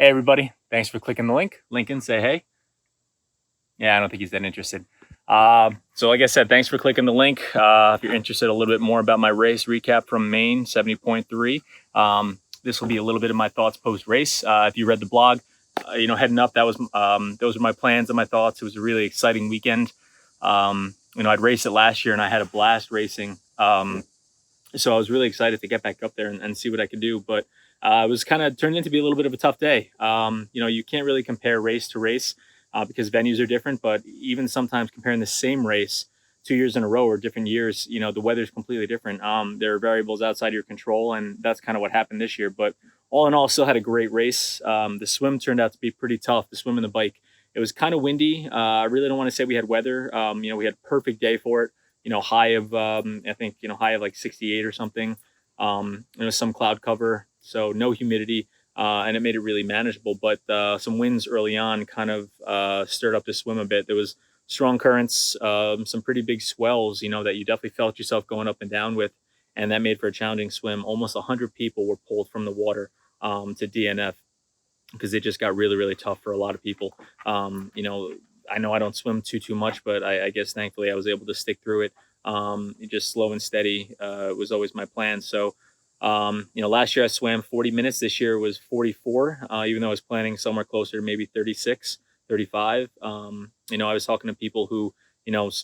Hey everybody, thanks for clicking the link. Lincoln, say hey. Yeah, I don't think he's that interested. So like I said, thanks for clicking the link. If you're interested a little bit more about my race recap from Maine 70.3, this will be a little bit of my thoughts post-race. If you read the blog, heading up, those were my plans and my thoughts. It was a really exciting weekend. I'd raced it last year and I had a blast racing. So I was really excited to get back up there and see what I could do. But it was kind of turned into be a little bit of a tough day. You can't really compare race to race because venues are different. But even sometimes comparing the same race 2 years in a row or different years, the weather's completely different. There are variables outside your control, and that's kind of what happened this year. But all in all, still had a great race. The swim turned out to be pretty tough. The swim and the bike. It was kind of windy. I really don't want to say we had weather. We had a perfect day for it. High of high of like 68 or something. Some cloud cover, so no humidity, and it made it really manageable. But some winds early on kind of stirred up the swim a bit. There was strong currents, some pretty big swells, that you definitely felt yourself going up and down with, and that made for a challenging swim. Almost 100 people were pulled from the water to DNF because it just got really, really tough for a lot of people. I know I don't swim too much, but I guess thankfully I was able to stick through it. Just slow and steady was always my plan. So, last year I swam 40 minutes. This year was 44, even though I was planning somewhere closer to maybe 36, 35. I was talking to people who,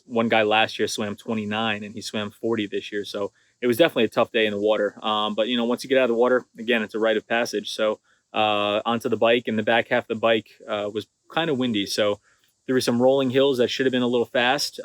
one guy last year swam 29 and he swam 40 this year. So it was definitely a tough day in the water. But once you get out of the water, again, it's a rite of passage. So onto the bike, and the back half of the bike was kind of windy. So there were some rolling hills that should have been a little fast.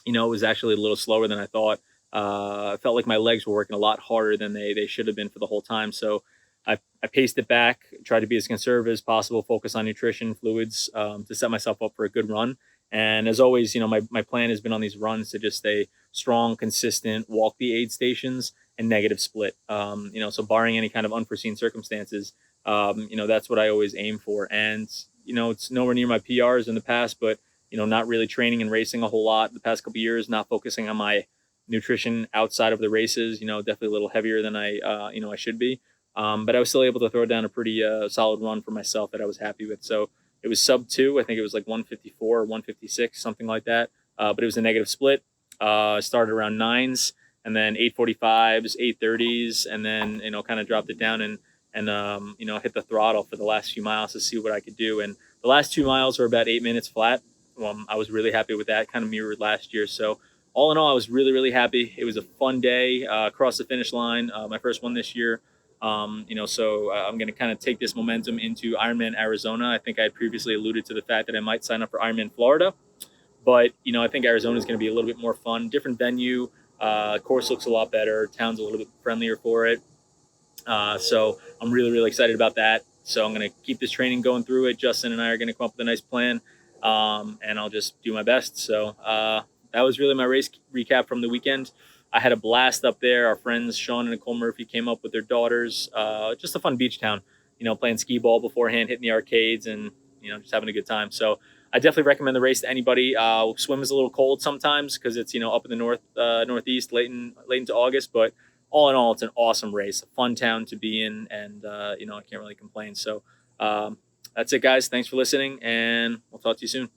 It was actually a little slower than I thought. I felt like my legs were working a lot harder than they should have been for the whole time. So I paced it back, tried to be as conservative as possible, focus on nutrition, fluids, to set myself up for a good run. And as always, my plan has been on these runs to just stay strong, consistent, walk the aid stations, and negative split. So barring any kind of unforeseen circumstances, that's what I always aim for. And, it's nowhere near my PRs in the past, but, not really training and racing a whole lot the past couple of years, not focusing on my nutrition outside of the races, definitely a little heavier than I should be. But I was still able to throw down a pretty solid run for myself that I was happy with. So it was sub 2. I think it was like 154 or 156, something like that. But it was a negative split. Started around 9s and then 8:45s, 8:30s, and then, kind of dropped it down and hit the throttle for the last few miles to see what I could do. And the last 2 miles were about 8 minutes flat. I was really happy with that, kind of mirrored last year. So all in all, I was really, really happy. It was a fun day, across the finish line, my first one this year. So I'm going to kind of take this momentum into Ironman Arizona. I think I had previously alluded to the fact that I might sign up for Ironman Florida, but, I think Arizona is going to be a little bit more fun, different venue. Course looks a lot better. Town's a little bit friendlier for it. So I'm really, really excited about that. So I'm going to keep this training going through it. Justin and I are going to come up with a nice plan, and I'll just do my best. So that was really my race recap from the weekend. I had a blast up there. Our friends Sean and Nicole Murphy came up with their daughters. Just a fun beach town, playing skee ball beforehand, hitting the arcades, and just having a good time. So I definitely recommend the race to anybody. Swim is a little cold sometimes because it's up in the northeast late into August, but all in all, it's an awesome race, a fun town to be in, and I can't really complain. So that's it, guys. Thanks for listening, and we'll talk to you soon.